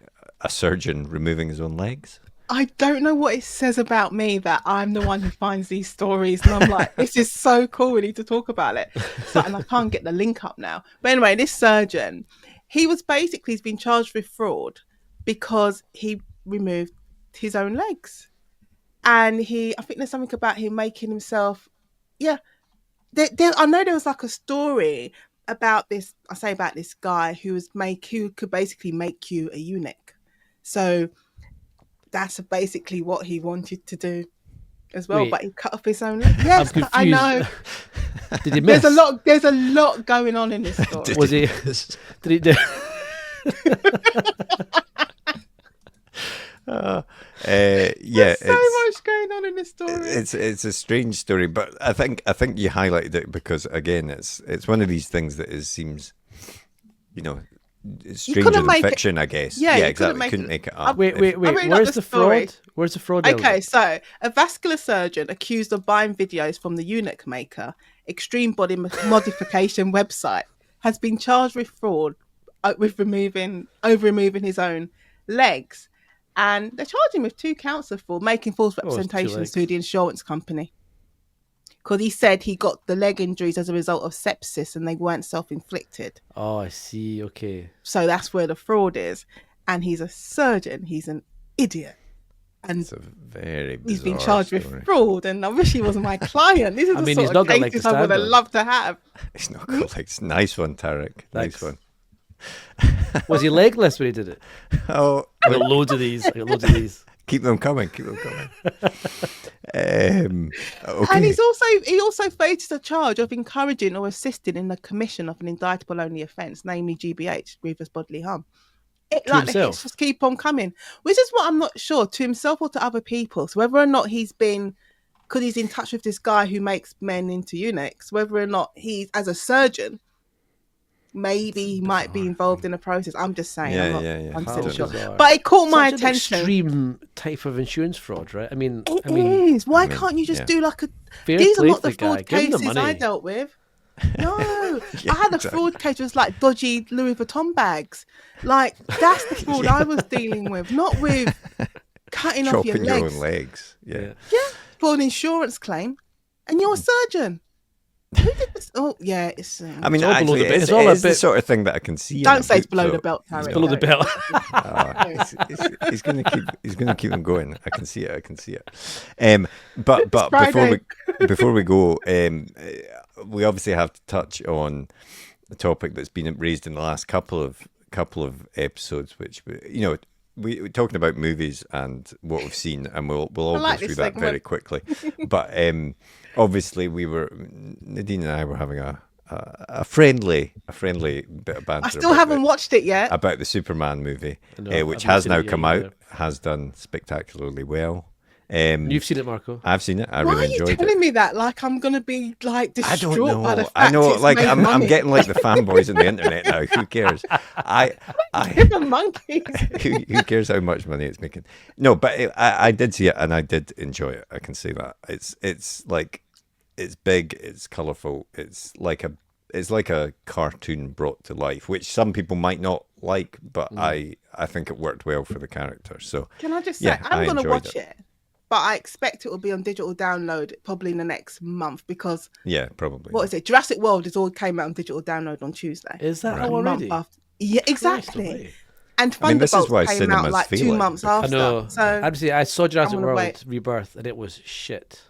surgeon removing his own legs. I don't know what it says about me that I'm the one who finds these stories, and I'm like, this is so cool. We need to talk about it. And I can't get the link up now. But anyway, this surgeon, he's been charged with fraud because he removed his own legs, and I think there's something about him making himself. Yeah, I know there was like a story about this. I say about this guy who could basically make you a eunuch. So that's basically what he wanted to do as well. Wait. But he cut off his own leg. Yes, I'm I know. Did he miss? There's a lot going on in this story. Was he? Did he do? Yeah, There's so much going on in this story. it's a strange story, but I think you highlighted it because again, it's one of these things that seems, it's stranger than make it- fiction, I guess. Yeah, you exactly. couldn't make it- it up. Wait. I've written up Where's the the story. fraud? Where's the fraud? Okay, element? so a vascular surgeon accused of buying videos from the eunuch maker extreme body modification website has been charged with fraud with removing his own legs, and they're charging him with 2 counts of fraud, making false it's 2 representations legs. to the insurance company. Because he said he got the leg injuries as a result of sepsis and they weren't self-inflicted. Oh, I see. Okay. So that's where the fraud is. And he's a surgeon. He's an idiot. And It's a very bizarre he's been charged story. with fraud. And I wish he wasn't my client. These are the I mean, sort he's of not got a leg cases to I would have stand on. loved to have. It's not cool. It's nice one, Tarek. Nice Thanks. one. Was he legless when he did it? Oh, I got loads of these. keep them coming. Okay. And he also faces a charge of encouraging or assisting in the commission of an indictable only offence, namely GBH, grievous bodily harm. The himself? hits just keep on coming, which is what I'm not sure, to himself or to other people. So whether or not he's in touch with this guy who makes men into eunuchs, whether or not he's, as a surgeon, maybe he might be involved in the process. I'm just saying. Yeah, I'm not yeah. 100% How sure. bizarre. But it caught my Such an attention. extreme type of insurance fraud, right? I mean, It is. Why can't you just yeah. do like a... fair These are play not to the the guy. fraud Give him the cases money. I dealt with. No, Yeah, I had a exactly. fraud case. It was like dodgy Louis Vuitton bags. Like, that's the fraud I was dealing with, not with cutting off your Chopping your legs. own legs. Yeah. Yeah, for an insurance claim. And you're a surgeon. Who did this? Oh, yeah, it's. I mean, It's all below actually, the belt. it's, It's all a it's the bit- sort of thing that I can see. in Don't a say it's book, below so, the belt, you Harry. know. Below the belt. He's going to keep. He's going to keep them going. I can see it. I can see it. But Friday. before we go, we obviously have to touch on the topic that's been raised in the last couple of episodes, which we're talking about movies and what we've seen, and we'll all like go through this that segment. very quickly. But obviously, Nadine and I were having a friendly bit of banter. I still haven't watched it yet. about the Superman movie, No, which I've not has seen now it yet come out, either. has done spectacularly well. You've seen it, Marco. I've seen it. I Why really are you enjoyed telling it. me that? Like I'm gonna be like I distraught don't know. by the fact I know. it's Like made I'm money. getting like the fanboys on the internet now. Who cares? I The monkeys. who cares how much money it's making? No, but I did see it and I did enjoy it. I can say that it's like it's big, it's colourful, it's like a cartoon brought to life, which some people might not like, but I think it worked well for the character. So Can I just say yeah, I I'm gonna enjoyed watch it, but I expect it will be on digital download probably in the next month because Yeah, probably. what is it? Jurassic World is all came out on digital download on Tuesday. Is that Right. how A month already? after. Yeah, Christ exactly. almighty. And I mean, this is Thunderbolts why came cinemas out like feel 2 it, months because- I after. know. So Actually, I saw Jurassic gonna World wait. Rebirth, and it was shit.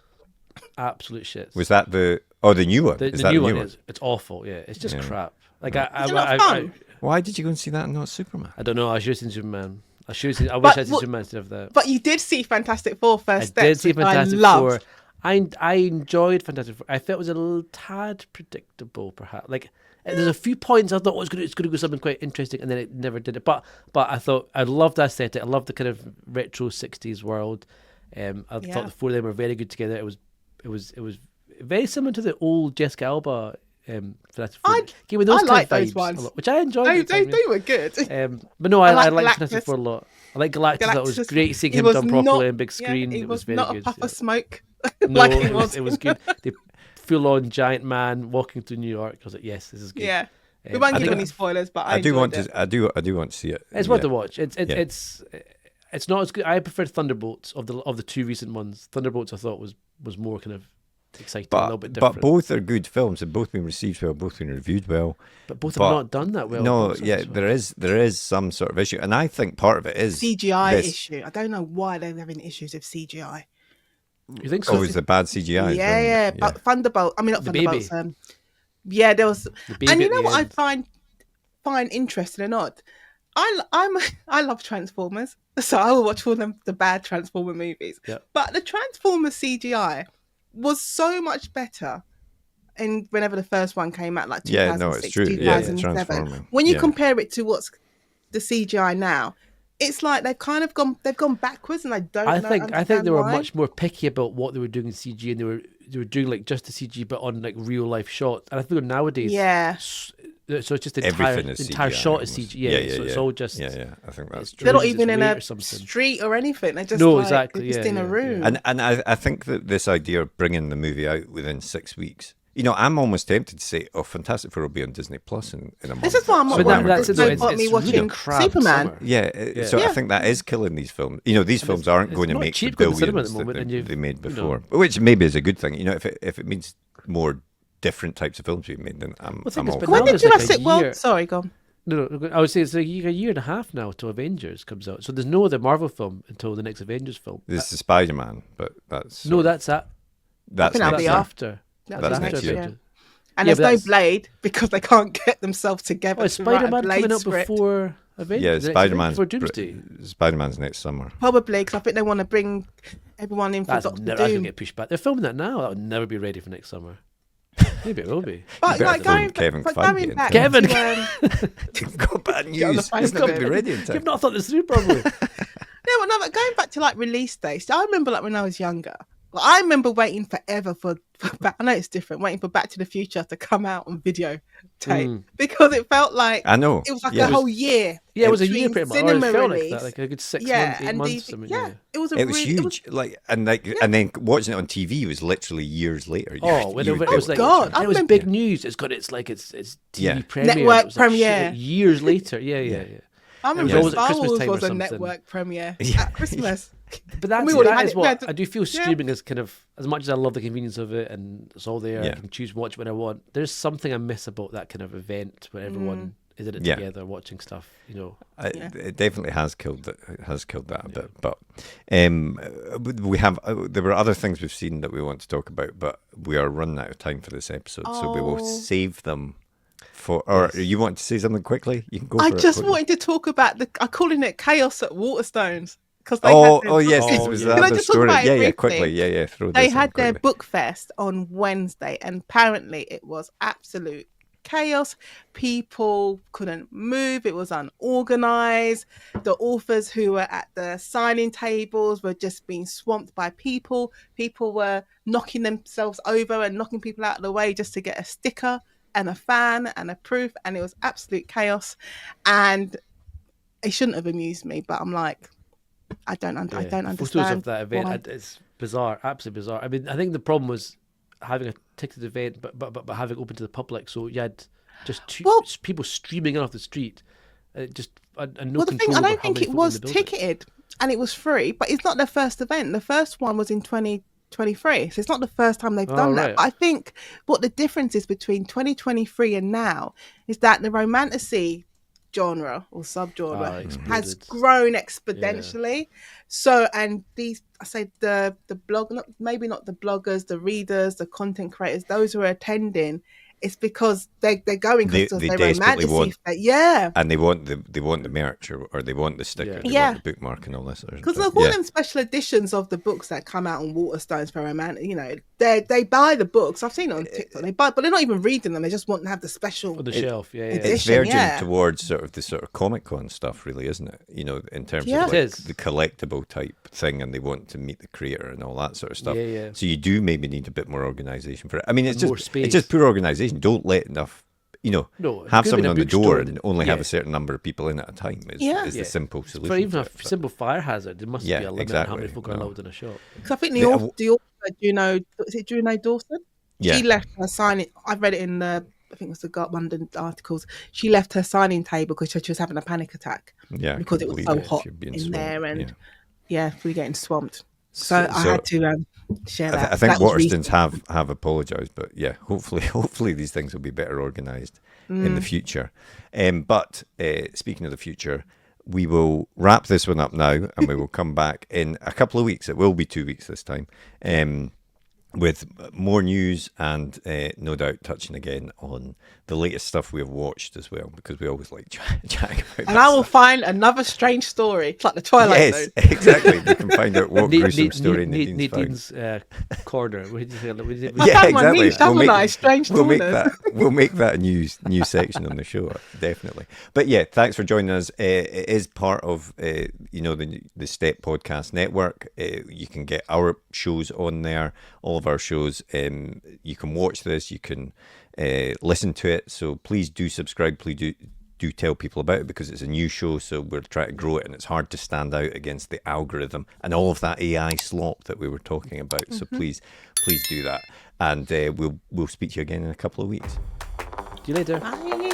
Absolute shit. Was that the new one? the Is that new one? It's awful. Yeah, it's just Yeah. crap. Like Right. Is it not fun? Why did you go and see that and not Superman? I don't know. I should have seen Superman. I wish But I'd seen what- Superman instead of that. But you did see Fantastic Four I first did steps, see which Fantastic I Four. loved. I enjoyed Fantastic Four. I felt it was a little tad predictable, perhaps. Like there's a few points I thought it's going to go something quite interesting, and then it never did it. But I thought I loved that aesthetic. I loved the kind of retro '60s world. I thought Yeah. the four of them were very good together. It was very similar to the old Jessica Alba. Fantastic Four. Gave me those I kind like of those vibes ones. a lot, which I enjoyed. They, at the time, they were good. but no, I I like like Galactus. Fantastic Four a lot. I like Galactus. That was Galactus, great seeing he him was done properly not- on big screen. Yeah, it was very not good. a puff yeah. of smoke. No, like he it was. was good. The full-on giant man walking through New York. I was like, yes, this is good. Yeah. We Um, won't I give think any spoilers, but I do want enjoyed it. to. I do want to see it. It's worth Yeah. a watch. It's not as good. I prefer Thunderbolts of the two recent ones. Thunderbolts I thought was more kind of exciting, a little bit different. But both are good films. They've both been received well, both been reviewed well. But both but- have not done that well. No, box yeah, office-wise. there is some sort of issue, and I think part of it is CGI this. issue. I don't know why they're having issues with CGI. You think so? Oh, is the bad CGI? Yeah. But Thunderbolt. I mean, not The Thunderbolts. baby. Yeah, there was. The baby And you at know the what end. I find interesting and odd? I love Transformers, so I will watch all the bad Transformer movies. Yeah. But the Transformers CGI was so much better in whenever the first one came out, like 2006, Yeah, no, it's true. Yeah, it's 2007. transforming. When you Yeah. compare it to what's the CGI now, it's like they've kind of gone backwards, and I don't. I think understand they were why. much more picky about what they were doing in CG, and they were doing like just the CG, but on like real life shots. And I think nowadays, Yeah. So it's just the Everything is the entire CGI shot is almost. CG. Yeah, so it's all just. yeah. I think that's true. They're not Roses even in weight a or something. street or anything. They're just No, like, exactly, they're just yeah, in a yeah, room. yeah. And I think that this idea of bringing the movie out within 6 weeks, I'm almost tempted to say, oh, Fantastic Four will be on Disney Plus in a month. This is why I'm not But worried. that's it, though. Don't It's got me really watching crap Superman. summer. Yeah, so I Yeah. think that is killing these films. These films aren't going to not make the cheap going to billions cinema at the that moment, and you've- they made you know. before, which maybe is a good thing. If it means more different types of films being made, then I'm I think all it's for been When now did there's like a Jurassic World? year- Sorry, go on. No, I would say it's like a year and a half now till Avengers comes out. So there's no other Marvel film until the next Avengers film. This is Spider-Man, but that's No, that's that. that's think that'll next be year. after. That'll That's be next year. Avengers. And Yeah, there's but no that's- Blade because they can't get themselves together Oh, is to write a Spider-Man Blade coming out script. before Avengers? Yeah, the next Spider-Man's Avengers before Doomsday. Spider-Man's next summer. Probably because I think they want to bring everyone in for That's Doctor never going to Doom. get pushed back. They're filming that now. That would never be ready for next summer. Maybe it will be. But better like phone going, Kevin but Feige going in. back Kevin! to, You've got bad on the news. phone It's to not going to him. be ready in time. You've not thought this through properly. but going back to like release dates. I remember like when I was younger. Like, I remember waiting forever for I know it's different. Waiting for Back to the Future to come out on video tape because it felt like I know. it was like Yeah. a whole year. Yeah, it was a year between pretty much. Or it cinema felt like release. that, like a good 6 yeah, months, 8 and months. DVD something, yeah, it was a It was really, huge, and then watching it on TV was literally years later. Oh, when You it would was be like, able to God, watch I it was remember- big news. It's got it's TV Yeah. premiere. Network It was like shit, premiere. like years later. Yeah. I was remember always at Star Christmas Wars time or was a something. network premiere Yeah. at Christmas. But that's, We already had that is it, we what had to- I do feel. yeah. Streaming is kind of, as much as I love the convenience of it and it's all there, Yeah. I can choose watch when I want. There's something I miss about that kind of event where everyone is in it Yeah. together watching stuff. It definitely has killed that. Has killed that a bit. But we have. There were other things we've seen that we want to talk about, but we are running out of time for this episode, so we will Oh. save them for. Or Yes. you want to say something quickly? You can go. I for just it quickly. wanted to talk about I'm calling it chaos at Waterstones because Oh yes, this Oh, was yeah. the Can I other just talk story. about it Yeah, briefly? quickly. Yeah. Throw They this in had their quickly. book fest on Wednesday, and apparently it was absolute chaos. People couldn't move. It was unorganized. The authors who were at the signing tables were just being swamped by people. People were knocking themselves over and knocking people out of the way just to get a sticker and a fan and a proof, and it was absolute chaos. And it shouldn't have amused me, but I'm like, I don't Photos understand of that event, why. it's bizarre, absolutely bizarre. I mean, I think the problem was having a ticketed event, but having it open to the public. So you had just people streaming in off the street, and no Well, the thing, control I over don't how think many it folk was in the building. ticketed and it was free, but it's not their first event. The first one was in 2023, so it's not the first time they've done that. right. But I think what the difference is between 2023 and now is that the romantasy genre or subgenre has Exploded. grown exponentially. So, and these, I say the blog, maybe not the bloggers, the readers, the content creators, those who are attending, it's because they're going They because they're desperately romantasy. want- Yeah. And they want the merch or they want the sticker, Yeah. they Yeah. want the bookmark and all this. Because they'll call them special editions of the books that come out on Waterstones for romantic. You know, they buy the books. I've seen it on TikTok. They buy, but they're not even reading them. They just want to have the special. On the shelf, yeah. it's It's edition, verging yeah. towards the sort of Comic Con stuff, really, isn't it? You know, in terms Yeah. of It like is. the collectible type thing, and they want to meet the creator and all that sort of stuff. Yeah. So you do maybe need a bit more organization for it. I mean, it's And more just space. it's just poor organization. Don't let enough. No, Have it could someone be on a the door bookstore and only have yeah. a certain number of people in at a time. Is Yeah. the simple solution. For even to a it, but- simple fire hazard, there must Yeah, be a limit on how many exactly. folk are No. allowed in a shop. Because I think The- the author, is it Juno Dawson? Yeah. She left her signing. I read it in the, I think it was the London articles. She left her signing table because she was having a panic attack Yeah, I because can it was believe so if hot you're being in swamped, there, and yeah. we were getting swamped. So I So- had to share that. I think That was Waterstones recent. have apologised, but yeah, hopefully these things will be better organised in the future. But speaking of the future, we will wrap this one up now, and we will come back in a couple of weeks. It will be 2 weeks this time, with more news and no doubt touching again on the latest stuff we have watched as well, because we always like chatting about And that I will stuff. find another strange story. It's like the Twilight Yes, Zone. exactly. We can find out what gruesome story Nadine's found. Nadine's corner. What did you say? I Yeah, found my exactly. niche, haven't I? Strange We'll make corners. we'll make that a new section on the show, definitely. But yeah, thanks for joining us. It is part of the STET Podcast Network. You can get our shows on there, all of our shows. You can watch this. You can listen to it. So please do subscribe. Please do tell people about it, because it's a new show, so we're trying to grow it, and it's hard to stand out against the algorithm and all of that AI slop that we were talking about. So please do that, and we'll speak to you again in a couple of weeks. See you later. Bye.